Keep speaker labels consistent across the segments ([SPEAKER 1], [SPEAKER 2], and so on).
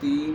[SPEAKER 1] 3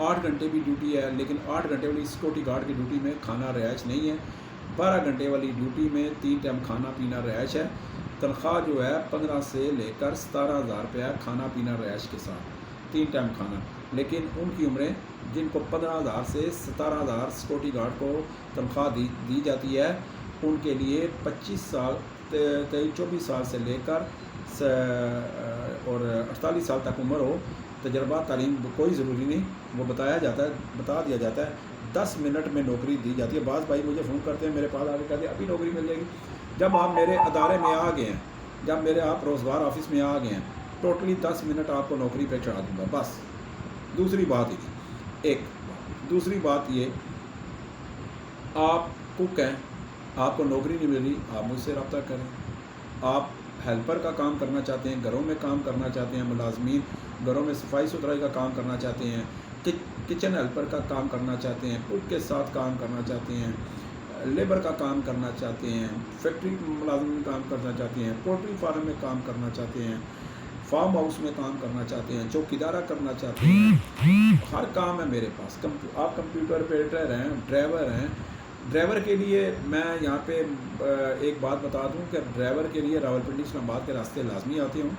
[SPEAKER 1] 8 گھنٹے بھی ڈیوٹی ہے، لیکن 8 گھنٹے والی سیکورٹی گارڈ کی ڈیوٹی میں کھانا رہائش نہیں ہے، 12 گھنٹے والی ڈیوٹی میں 3 ٹائم کھانا پینا رہائش ہے۔ تنخواہ جو ہے 15 سے لے کر 17,000 روپیہ کھانا پینا رہائش کے ساتھ، 3 ٹائم کھانا۔ لیکن ان کی عمریں جن کو 15,000 سے 17,000 سیکورٹی گارڈ کو تنخواہ دی جاتی ہے، ان کے لیے 25 سال 24 سال سے لے کر اور 48 سال تک عمر ہو، تجربہ تعلیم کوئی ضروری نہیں، وہ بتا دیا جاتا ہے 10 منٹ میں نوکری دی جاتی ہے۔ بعض بھائی مجھے فون کرتے ہیں، میرے پاس آ کے کہتے ہیں ابھی نوکری مل جائے گی۔ جب آپ میرے ادارے میں آ گئے ہیں، جب میرے آپ روزگار آفس میں آ گئے ہیں، ٹوٹلی 10 منٹ آپ کو نوکری پہ چڑھا دوں گا بس۔ دوسری بات دوسری بات یہ، آپ کک ہیں، آپ کو نوکری نہیں مل رہی، آپ مجھ سے رابطہ کریں۔ آپ ہیلپر کا کام کرنا چاہتے ہیں، گھروں میں کام کرنا چاہتے ہیں، ملازمین گھروں میں صفائی ستھرائی کا کام کرنا چاہتے ہیں، کچن ہیلپر کا کام کرنا چاہتے ہیں، کک کے ساتھ کام کرنا چاہتے ہیں، لیبر کا کام کرنا چاہتے ہیں، فیکٹری ملازم میں کام کرنا چاہتے ہیں، پولٹری فارم میں کام کرنا چاہتے ہیں، فارم ہاؤس میں کام کرنا چاہتے ہیں، چوکیدارہ کرنا چاہتے ہیں، ہر کام ہے میرے پاس۔ آپ کمپیوٹر آپریٹر ہیں، ڈرائیور ہیں، ڈرائیور کے لیے میں یہاں پہ ایک بات بتا دوں کہ ڈرائیور کے لیے راولپنڈی اسلام آباد کے راستے لازمی آتے ہوں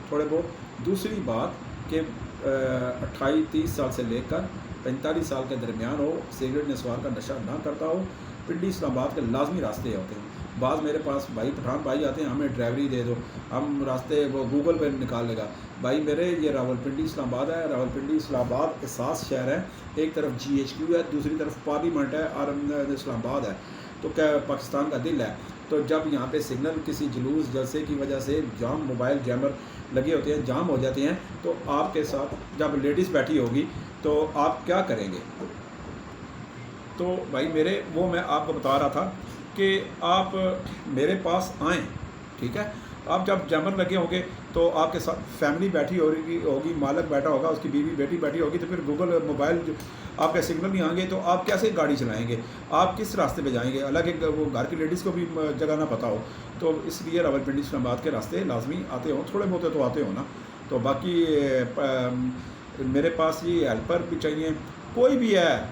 [SPEAKER 1] تھوڑے بہت۔ دوسری بات کہ 28-30 سال سے لے کر 45 سال کے درمیان ہو، سگریٹ نسوار کا نشہ نہ کرتا ہو، پنڈی اسلام آباد کے لازمی راستے ہوتے ہیں۔ بعض میرے پاس بھائی پٹھان بھائی آتے ہیں، ہمیں ڈرائیوری دے دو، ہم راستے وہ گوگل پہ نکال لے گا۔ بھائی میرے یہ راولپنڈی اسلام آباد ہے، راولپنڈی اسلام آباد احساس شہر ہے، ایک طرف GHQ ہے، دوسری طرف پارلیمنٹ ہے اور اسلام آباد ہے، تو کیا پاکستان کا دل ہے۔ تو جب یہاں پہ سگنل کسی جلوس جلسے کی وجہ سے جام موبائل جیمر لگے ہوتے ہیں، جام ہو جاتے ہیں، تو آپ کے ساتھ جب لیڈیز بیٹھی ہوگی تو آپ کیا کریں گے؟ تو بھائی میرے وہ میں آپ کو بتا رہا تھا کہ آپ میرے پاس آئیں، ٹھیک ہے؟ آپ جب جیمر لگے ہوں گے تو آپ کے ساتھ فیملی بیٹھی ہوگی، مالک بیٹھا ہوگا، اس کی بیوی بیٹی بیٹھی ہوگی، تو پھر گوگل موبائل آپ کا سگنل نہیں آئیں گے تو آپ کیسے گاڑی چلائیں گے؟ آپ کس راستے پہ جائیں گے؟ حالانکہ وہ گھر کی لیڈیز کو بھی جگہ نہ پتہ ہو، تو اس لیے راولپنڈی اسلام آباد کے راستے لازمی آتے ہوں، تھوڑے بہت تو آتے ہوں نا۔ تو باقی میرے پاس یہ ہیلپر بھی چاہیے، کوئی بھی ہے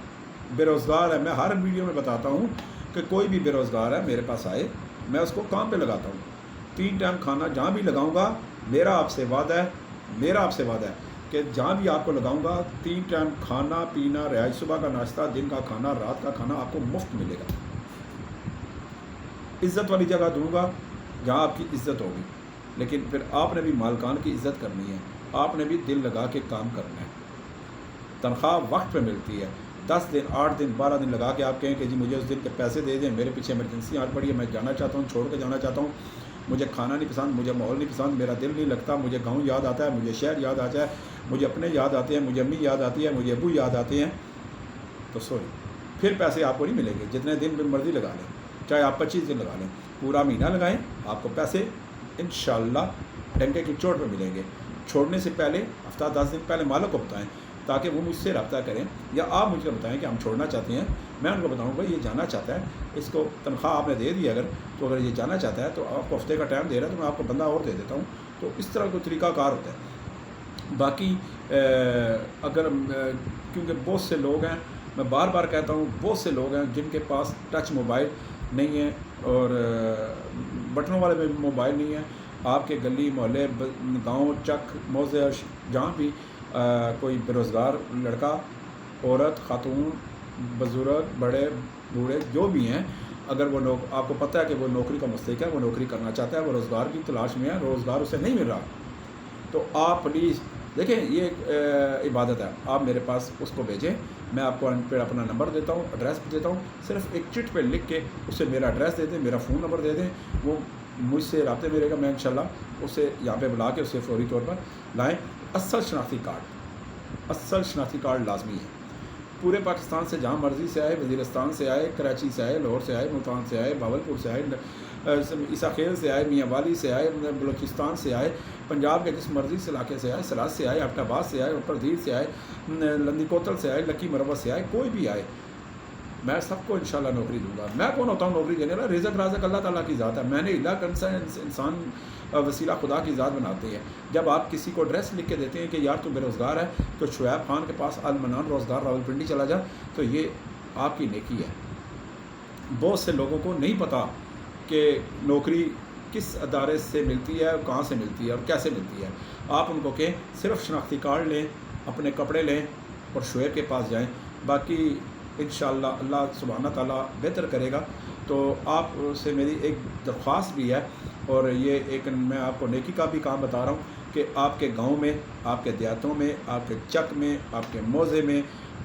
[SPEAKER 1] بے روزگار ہے، میں ہر ویڈیو میں بتاتا ہوں کہ کوئی بھی بے روزگار ہے میرے پاس آئے، میں اس کو کام پہ لگاتا ہوں۔ 3 ٹائم کھانا جہاں بھی لگاؤں گا، میرا آپ سے وعدہ ہے کہ جہاں بھی آپ کو لگاؤں گا 3 ٹائم کھانا پینا رہائش، صبح کا ناشتہ، دن کا کھانا، رات کا کھانا آپ کو مفت ملے گا۔ عزت والی جگہ دوں گا جہاں آپ کی عزت ہوگی، لیکن پھر آپ نے بھی مالکان کی عزت کرنی ہے، آپ نے بھی دل لگا کے کام کرنا ہے۔ تنخواہ وقت پہ ملتی ہے، 10 دن 8 دن 12 دن لگا کے آپ کہیں کہ جی مجھے اس دن کے پیسے دے دیں، میرے پیچھے ایمرجنسی آ پڑی ہے، میں جانا چاہتا ہوں، چھوڑ کے جانا چاہتا ہوں، مجھے کھانا نہیں پسند، مجھے ماحول نہیں پسند، میرا دل نہیں لگتا، مجھے گاؤں یاد آتا ہے، مجھے شہر یاد آتا ہے، مجھے اپنے یاد آتے ہیں، مجھے امی یاد آتی ہے، مجھے ابو یاد آتے ہیں، تو سوری پھر پیسے آپ کو نہیں ملیں گے، جتنے دن مرضی لگا لیں، چاہے آپ 25 دن لگا لیں، پورا مہینہ لگائیں، آپ کو پیسے انشاءاللہ ڈنکے کی چوٹ پہ ملیں گے۔ چھوڑنے سے پہلے ہفتہ 10 دن پہلے مالک کو بتائیں تاکہ وہ مجھ سے رابطہ کریں، یا آپ مجھ کو بتائیں کہ ہم چھوڑنا چاہتے ہیں، میں ان کو بتاؤں گا یہ جانا چاہتا ہے، اس کو تنخواہ آپ نے دے دی اگر یہ جانا چاہتا ہے تو آپ کو ہفتے کا ٹائم دے رہا ہے تو میں آپ کو بندہ اور دے دیتا ہوں۔ تو اس طرح کوئی طریقہ کار ہوتا ہے۔ باقی اگر کیونکہ بہت سے لوگ ہیں، میں بار بار کہتا ہوں، بہت سے لوگ ہیں جن کے پاس ٹچ موبائل نہیں ہے اور بٹنوں والے میں موبائل نہیں ہے۔ آپ کے گلی محلے گاؤں چک موضع جہاں بھی کوئی بے روزگار لڑکا، عورت، خاتون، بزرگ، بڑے بوڑھے جو بھی ہیں، اگر وہ آپ کو پتہ ہے کہ وہ نوکری کا مستحق ہے، وہ نوکری کرنا چاہتا ہے، وہ روزگار کی تلاش میں ہے، روزگار اسے نہیں مل رہا، تو آپ پلیز دیکھیں یہ ایک عبادت ہے، آپ میرے پاس اس کو بھیجیں، میں آپ کو پھر اپنا نمبر دیتا ہوں، ایڈریس دیتا ہوں، صرف ایک چٹ پہ لکھ کے اسے میرا ایڈریس دے دیں، میرا فون نمبر دے دیں، وہ مجھ سے رابطے میں رہے گا، میں انشاءاللہ اسے یہاں پہ بلا کے اسے فوری طور پر لائیں۔ اصل شناختی کارڈ لازمی ہے، پورے پاکستان سے جہاں مرضی سے آئے، وزیرستان سے آئے، کراچی سے آئے، لاہور سے آئے، ملتان سے آئے، بھاولپور سے آئے، عیسیٰ خیل سے آئے، میاں والی سے آئے، بلوچستان سے آئے، پنجاب کے جس مرضی سے علاقے سے آئے، سرحد سے آئے، آبٹ آباد سے آئے، اوپر دیر سے آئے، لندی کوتل سے آئے، لکی مروت سے آئے، کوئی بھی آئے، میں سب کو انشاءاللہ نوکری دوں گا. میں کون ہوتا ہوں نوکری دینے والا؟ رزق رازق اللہ تعالیٰ کی ذات ہے. میں نے اللہ کنسا انسان وسیلہ خدا کی ذات بناتے ہیں. جب آپ کسی کو ایڈریس لکھ کے دیتے ہیں کہ یار تو بے روزگار ہے تو شعیب خان کے پاس المنان روزگار راولپنڈی چلا جا، تو یہ آپ کی نیکی ہے. بہت سے لوگوں کو نہیں پتہ کہ نوکری کس ادارے سے ملتی ہے، کہاں سے ملتی ہے اور کیسے ملتی ہے. آپ ان کو کہیں صرف شناختی کارڈ لیں، اپنے کپڑے لیں اور شعیب کے پاس جائیں. باقی انشاءاللہ اللہ سبحانہ تعالیٰ بہتر کرے گا. تو آپ سے میری ایک درخواست بھی ہے، اور یہ ایک میں آپ کو نیکی کا بھی کام بتا رہا ہوں کہ آپ کے گاؤں میں، آپ کے دیہاتوں میں، آپ کے چک میں، آپ کے موضے میں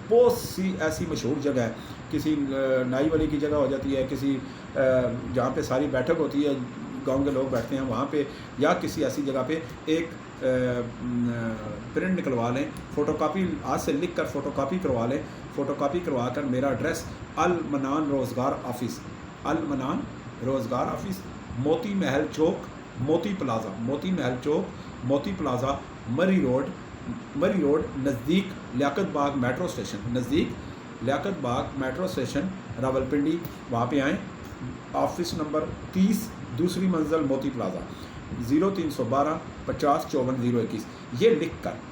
[SPEAKER 1] بہت سی ایسی مشہور جگہ ہے. کسی نائی والی کی جگہ ہو جاتی ہے، کسی جہاں پہ ساری بیٹھک ہوتی ہے، گاؤں کے لوگ بیٹھتے ہیں وہاں پہ، یا کسی ایسی جگہ پہ ایک پرنٹ نکلوا لیں، فوٹو کاپی ہاتھ سے لکھ کر فوٹو کاپی کروا لیں. فوٹو کاپی کروا کر میرا ایڈریس المنان روزگار آفس، المنان روزگار آفس، موتی محل چوک، موتی پلازا، موتی محل چوک، موتی پلازا، مری روڈ نزدیک لیاقت باغ میٹرو اسٹیشن، نزدیک لیاقت باغ میٹرو اسٹیشن راولپنڈی. وہاں پہ آئیں. آفس نمبر 30، دوسری منزل، موتی پلازا، 0312 50 54 021. یہ لکھ کر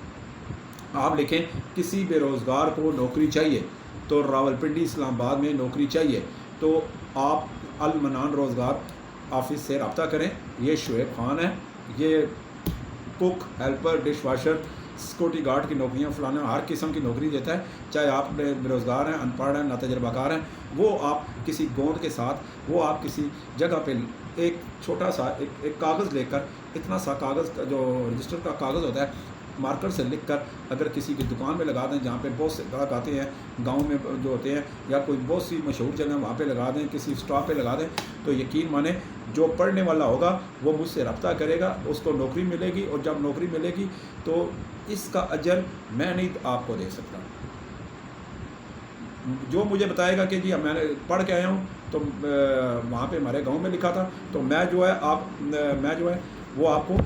[SPEAKER 1] آپ لکھیں کسی بے روزگار کو نوکری چاہیے تو راولپنڈی اسلام آباد میں نوکری چاہیے تو آپ المنان روزگار آفس سے رابطہ کریں. یہ شعیب خان ہے، یہ cook, helper, dish washer, security guard کی نوکریاں، فلانا ہر قسم کی نوکری دیتا ہے. چاہے آپ بے روزگار ہیں، ان پڑھ ہیں، ناتجربہ کار ہیں، وہ آپ کسی گوند کے ساتھ، وہ آپ کسی جگہ پہ ایک چھوٹا سا ایک کاغذ لے کر، اتنا سا کاغذ کا جو رجسٹر کا کاغذ ہوتا ہے، مارکر سے لکھ کر اگر کسی کی دکان میں لگا دیں جہاں پہ بہت سے گاہک آتے ہیں گاؤں میں جو ہوتے ہیں، یا کوئی بہت سی مشہور جگہ وہاں پہ لگا دیں، کسی اسٹاپ پہ لگا دیں، تو یقین مانیں جو پڑھنے والا ہوگا وہ مجھ سے رابطہ کرے گا، اس کو نوکری ملے گی. اور جب نوکری ملے گی تو اس کا اجر میں نہیں آپ کو دے سکتا. جو مجھے بتائے گا کہ جی میں نے پڑھ کے آیا ہوں تو وہاں پہ ہمارے گاؤں میں لکھا تھا، تو میں جو ہے وہ آپ کو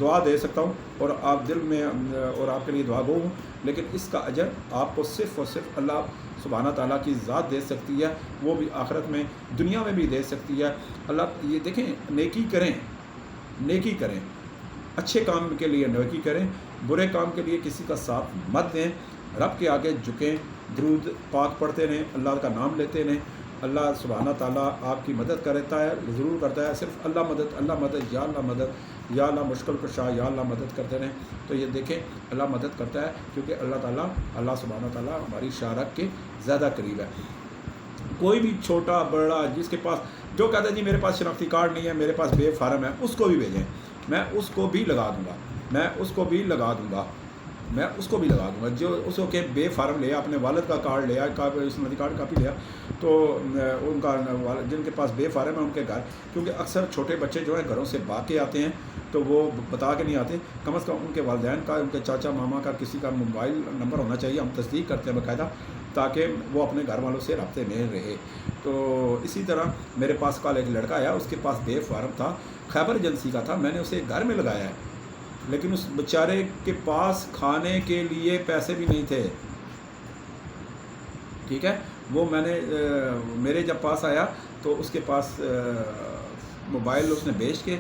[SPEAKER 1] دعا دے سکتا ہوں، اور آپ دل میں اور آپ کے لیے دعا گو ہوں. لیکن اس کا اجر آپ کو صرف اور صرف اللہ سبحانہ تعالیٰ کی ذات دے سکتی ہے، وہ بھی آخرت میں، دنیا میں بھی دے سکتی ہے. اللہ یہ دیکھیں، نیکی کریں، اچھے کام کے لیے نیکی کریں، برے کام کے لیے کسی کا ساتھ مت دیں. رب کے آگے جھکیں، درود پاک پڑھتے رہیں، اللہ کا نام لیتے رہیں. اللہ سبحانہ تعالیٰ آپ کی مدد کرتا ہے، ضرور کرتا ہے. صرف اللہ مدد، یا اللہ مدد، یا اللہ مشکل کشا، یا اللہ مدد کرتے رہیں. تو یہ دیکھیں اللہ مدد کرتا ہے، کیونکہ اللہ سبحانہ تعالیٰ ہماری شارک کے زیادہ قریب ہے. کوئی بھی چھوٹا بڑا جس کے پاس جو کہتا ہے جی میرے پاس شناختی کارڈ نہیں ہے، میرے پاس بے فارم ہے، اس کو بھی بھیجیں، میں اس کو بھی لگا دوں گا. جو اس کو کہ بے فارم لیا، اپنے والد کا کارڈ لیا، شناختی کارڈ کاپی لیا، تو ان کا جن کے پاس بے فارم ہے ان کے گھر، کیونکہ اکثر چھوٹے بچے جو ہیں گھروں سے بھاگ کے آتے ہیں تو وہ بتا کے نہیں آتے. کم از کم ان کے والدین کا، ان کے چاچا ماما کا، کسی کا موبائل نمبر ہونا چاہیے. ہم تصدیق کرتے ہیں باقاعدہ، تاکہ وہ اپنے گھر والوں سے رابطے میں رہے. تو اسی طرح میرے پاس کل ایک لڑکا آیا، اس کے پاس بے فارم تھا، خیبر ایجنسی کا تھا. میں نے اسے گھر میں لگایا ہے، لیکن اس بیچارے کے پاس کھانے کے لیے پیسے بھی نہیں تھے. ٹھیک ہے، وہ میں نے میرے جب پاس آیا تو اس کے پاس موبائل اس نے بیچ کے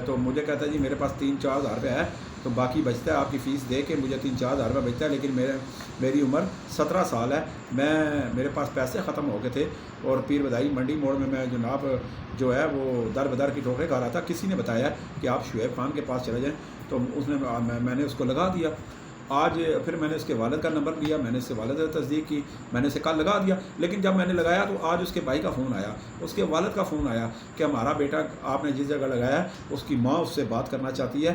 [SPEAKER 1] تو مجھے کہتا ہے جی میرے پاس 3-4 ہزار روپے ہے، تو باقی بچتا ہے، آپ کی فیس دے کے مجھے 3-4 ہزار روپے بچتا ہے. لیکن میری عمر 17 سال ہے، میرے پاس پیسے ختم ہو گئے تھے، اور پیر بدائی منڈی موڑ میں جناب جو ہے وہ در بدر کی ٹھوکریں کھا رہا تھا. کسی نے بتایا کہ آپ شعیب خان کے پاس چلے جائیں، تو میں نے اس کو لگا دیا. آج پھر میں نے اس کے والد کا نمبر لیا، میں نے اس سے والد سے تصدیق کی، میں نے اسے کل لگا دیا. لیکن جب میں نے لگایا تو آج اس کے بھائی کا فون آیا، اس کے والد کا فون آیا کہ ہمارا بیٹا آپ نے جس جگہ لگایا ہے اس کی ماں اس سے بات کرنا چاہتی ہے،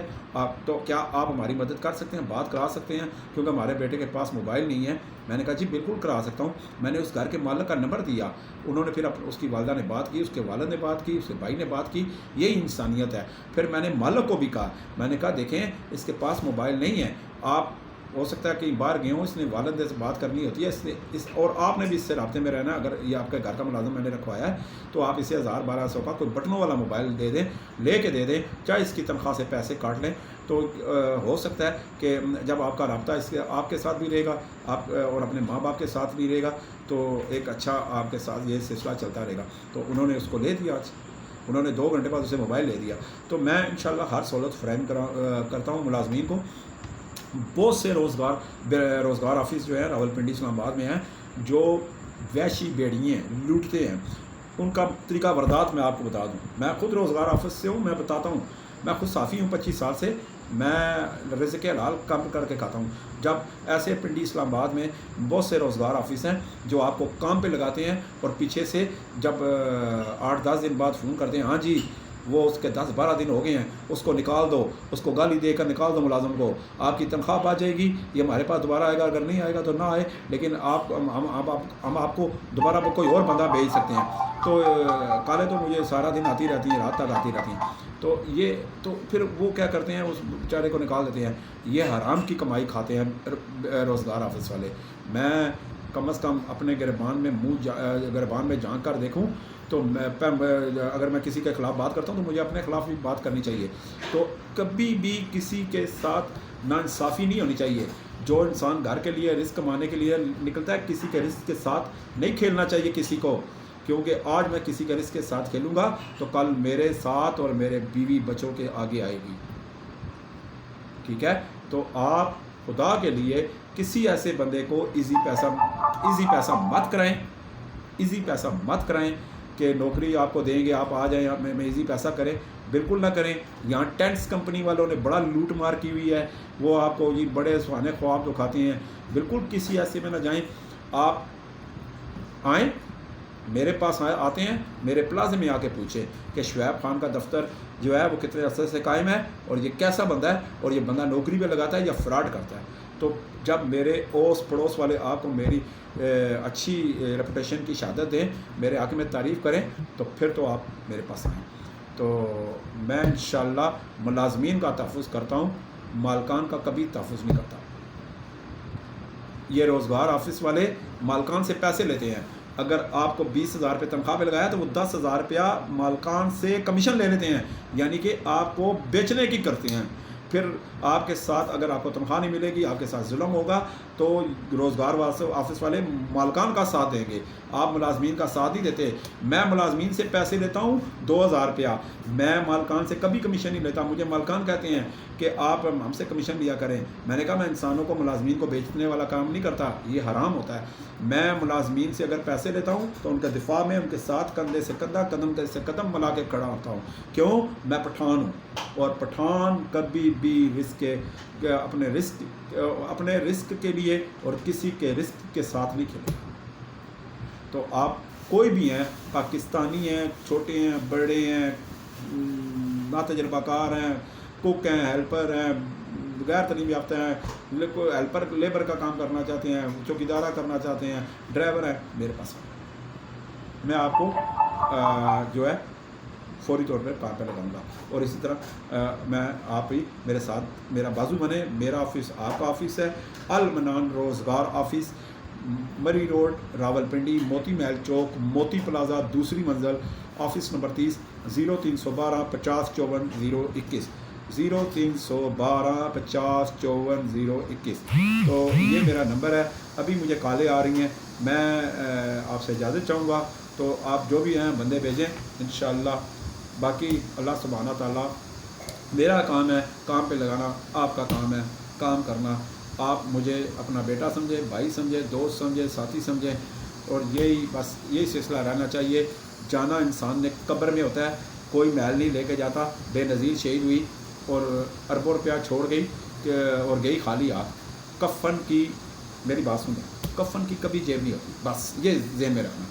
[SPEAKER 1] تو کیا آپ ہماری مدد کر سکتے ہیں، بات کرا سکتے ہیں، کیونکہ ہمارے بیٹے کے پاس موبائل نہیں ہے. میں نے کہا جی بالکل کرا سکتا ہوں. میں نے اس گھر کے مالک کا نمبر دیا، انہوں نے پھر اس کی والدہ نے بات کی، اس کے والد نے بات کی، اس کے بھائی نے بات کی. یہی انسانیت ہے. پھر میں نے مالک کو بھی کہا، میں نے کہا دیکھیں اس کے پاس موبائل نہیں ہے، آپ ہو سکتا ہے کہیں باہر گئے ہوں، اس نے والد سے بات کرنی ہوتی ہے، اور آپ نے بھی اس سے رابطے میں رہنا. اگر یہ آپ کے گھر کا ملازم میں نے رکھوایا ہے تو آپ اسے 1000-1200 کا کوئی بٹنوں والا موبائل دے دیں، لے کے دے دیں، چاہے اس کی تنخواہ سے پیسے کاٹ لیں. تو ہو سکتا ہے کہ جب آپ کا رابطہ اس کے آپ کے ساتھ بھی رہے گا، آپ اور اپنے ماں باپ کے ساتھ بھی رہے گا، تو ایک اچھا آپ کے ساتھ یہ سلسلہ چلتا رہے گا۔ تو انہوں نے اس کو لے دیا، آج انہوں نے 2 گھنٹے بعد اسے موبائل لے دیا۔ تو میں انشاءاللہ ہر سہولت فراہم کرتا ہوں ملازمین کو۔ بہت سے روزگار آفس جو ہے راولپنڈی اسلام آباد میں ہیں، جو وحشی بیڑیے ہیں، لوٹتے ہیں، ان کا طریقہ واردات میں آپ کو بتا دوں۔ میں خود روزگار آفس سے ہوں، میں بتاتا ہوں، میں خود صافی ہوں 25 سال سے، میں رزق حلال کام کر کے کھاتا ہوں۔ جب ایسے پنڈی اسلام آباد میں بہت سے روزگار آفس ہیں جو آپ کو کام پہ لگاتے ہیں، اور پیچھے سے جب 8-10 دن بعد فون کرتے ہیں، ہاں جی وہ اس کے 10-12 دن ہو گئے ہیں، اس کو نکال دو، اس کو گالی دے کر نکال دو ملازم کو، آپ کی تنخواہ پا جائے گی، یہ ہمارے پاس دوبارہ آئے گا، اگر نہیں آئے گا تو نہ آئے، لیکن ہم آپ کو دوبارہ کوئی اور بندہ بھیج سکتے ہیں۔ تو کالیں تو مجھے سارا دن آتی رہتی ہیں، رات تک آتی رہتی ہیں۔ تو پھر وہ کیا کرتے ہیں، اس بیچارے کو نکال دیتے ہیں۔ یہ حرام کی کمائی کھاتے ہیں روزگار آفس والے۔ میں کم از کم اپنے گربان میں جھانک کر دیکھوں تو اگر میں کسی کے خلاف بات کرتا ہوں تو مجھے اپنے خلاف بھی بات کرنی چاہیے۔ تو کبھی بھی کسی کے ساتھ ناانصافی نہیں ہونی چاہیے۔ جو انسان گھر کے لیے رزق کمانے کے لیے نکلتا ہے، کسی کے رزق کے ساتھ نہیں کھیلنا چاہیے کسی کو، کیونکہ آج میں کسی کے رزق کے ساتھ کھیلوں گا تو کل میرے ساتھ اور میرے بیوی بچوں کے آگے آئے گی، ٹھیک ہے؟ تو آپ خدا کے لیے کسی ایسے بندے کو ایزی پیسہ مت کرائیں کہ نوکری آپ کو دیں گے، آپ آ جائیں، آپ میں ایزی پیسہ کریں، بالکل نہ کریں۔ یہاں ٹینٹس کمپنی والوں نے بڑا لوٹ مار کی ہوئی ہے، وہ آپ کو یہ بڑے سہانے خواب دکھاتے ہیں۔ بالکل کسی ایسے میں نہ جائیں۔ آپ آئیں، میرے پاس آتے ہیں، میرے پلازے میں آ کے پوچھیں کہ شعیب خان کا دفتر جو ہے وہ کتنے عرصے سے قائم ہے، اور یہ کیسا بندہ ہے، اور یہ بندہ نوکری پہ لگاتا ہے یا فراڈ کرتا ہے۔ تو جب میرے اوس پڑوس والے آپ کو میری اچھی ریپوٹیشن کی شہادت دیں، میرے حق میں تعریف کریں، تو پھر تو آپ میرے پاس آئیں۔ تو میں انشاءاللہ ملازمین کا تحفظ کرتا ہوں، مالکان کا کبھی تحفظ نہیں کرتا۔ یہ روزگار آفس والے مالکان سے پیسے لیتے ہیں۔ اگر آپ کو 20,000 روپے تنخواہ پہ لگایا تو وہ 10,000 روپیہ مالکان سے کمیشن لے لیتے ہیں، یعنی کہ آپ کو بیچنے کی کرتے ہیں۔ پھر آپ کے ساتھ اگر آپ کو تنخواہ نہیں ملے گی، آپ کے ساتھ ظلم ہوگا، تو روزگار آفس والے مالکان کا ساتھ دیں گے، آپ ملازمین کا ساتھ نہیں دیتے۔ میں ملازمین سے پیسے لیتا ہوں 2,000 روپیہ، میں مالکان سے کبھی کمیشن نہیں لیتا۔ مجھے مالکان کہتے ہیں کہ آپ ہم سے کمیشن لیا کریں، میں نے کہا میں انسانوں کو ملازمین کو بیچنے والا کام نہیں کرتا، یہ حرام ہوتا ہے۔ میں ملازمین سے اگر پیسے لیتا ہوں تو ان کے دفاع میں ان کے ساتھ کندھے سے کندھا، قدم سے قدم ملا کے کھڑا ہوتا ہوں۔ کیوں؟ میں پٹھان ہوں، اور پٹھان کبھی بھی اپنے رزق کے لیے اور کسی کے رزق کے ساتھ نہیں کھیلے۔ تو آپ کوئی بھی ہیں، پاکستانی ہیں، چھوٹے ہیں، بڑے ہیں، ناتجربہ کار ہیں، کوک ہیں، ہیلپر ہیں، غیر تعلیم یافتہ ہیں، ہیلپر لیبر کا کام کرنا چاہتے ہیں، چوکیدارہ کرنا چاہتے ہیں، ڈرائیور ہیں، میرے پاس میں آپ کو جو ہے فوری طور پہ کام پہ لگاؤں گا۔ اور اسی طرح میں آپ ہی میرے ساتھ میرا بازو بنے۔ میرا آفس آپ کا آفس ہے، المنان روزگار آفس، مری روڈ، راولپنڈی، موتی محل چوک، موتی پلازا، دوسری منزل، آفس نمبر 30، 0312 50 54 021، 0312 50 54 021۔ تو یہ میرا نمبر ہے۔ ابھی مجھے کالیں آ رہی ہیں، میں آپ سے اجازت چاہوں گا، تو آپ جو بھی ہیں بندے بھیجیں انشاءاللہ۔ باقی اللہ سبحانہ تعالیٰ، میرا کام ہے کام پہ لگانا، آپ کا کام ہے کام کرنا۔ آپ مجھے اپنا بیٹا سمجھیں، بھائی سمجھیں، دوست سمجھیں، ساتھی سمجھیں، اور یہی سلسلہ رہنا چاہیے۔ جانا انسان نے قبر میں ہوتا ہے، کوئی محل نہیں لے کے جاتا۔ بے نظیر شہید ہوئی اور اربوں روپیہ چھوڑ گئی اور گئی خالی ہاتھ۔ کفن کی، میری بات سنیں، کفن کی کبھی جیب نہیں ہوتی، بس یہ ذہن میں رکھنا،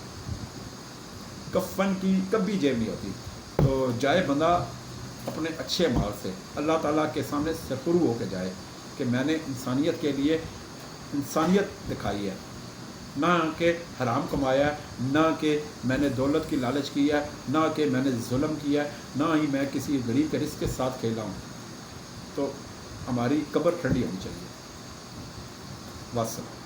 [SPEAKER 1] کفن کی کبھی جیب نہیں ہوتی۔ تو جائے بندہ اپنے اچھے مال سے، اللہ تعالیٰ کے سامنے سرخرو ہو کے جائے کہ میں نے انسانیت کے لیے انسانیت دکھائی ہے، نہ کہ حرام کمایا ہے، نہ کہ میں نے دولت کی لالچ کی ہے، نہ کہ میں نے ظلم کیا ہے، نہ ہی میں کسی غریب کے رزق کے ساتھ کھیلا ہوں۔ تو ہماری قبر ٹھنڈی ہونی چاہیے۔ والسلام۔